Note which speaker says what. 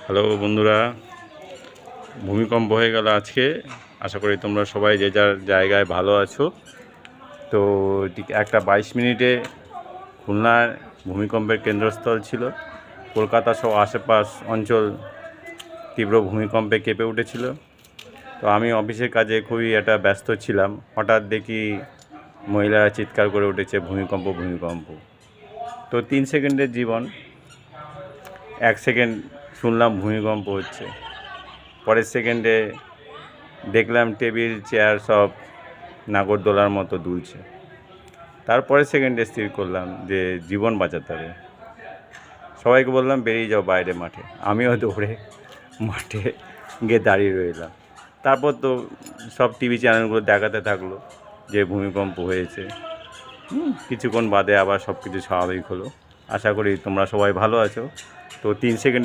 Speaker 1: Hello বন্ধুরা, ভূমিকম্প হয়ে গেল আজকে। আশা করি তোমরা সবাই যে যার জায়গায় ভালো আছো। তো ঠিক 1:22 খুলনার ভূমিকম্পের কেন্দ্রস্থল ছিল। কলকাতা সহ আশেপাশ অঞ্চল তীব্র ভূমিকম্পে কেঁপে উঠেছিল। তো আমি অফিসের কাজে খুবই ব্যস্ত ছিলাম। হঠাৎ দেখি মহিলারা চিৎকার করে উঠেছে, ভূমিকম্প ভূমিকম্প। তো 3 সেকেন্ডের জীবন। 1 সেকেন্ড শুনলাম ভূমিকম্প হচ্ছে, পরের সেকেন্ডে দেখলাম টেবিল চেয়ার সব নাগরদোলার মতো দুলছে। তারপরের সেকেন্ডে স্থির করলাম যে জীবন বাঁচাতে হবে। সবাইকে বললাম বেরিয়ে যাও বাইরে মাঠে। আমিও দৌড়ে মাঠে গিয়ে দাঁড়িয়ে রইলাম। তারপর তো সব টিভি চ্যানেলগুলো দেখাতে থাকলো যে ভূমিকম্প হয়েছে। কিছুক্ষণ বাদে আবার সব কিছু স্বাভাবিক হলো। আশা করি তোমরা সবাই ভালো আছো। তো 3 সেকেন্ডে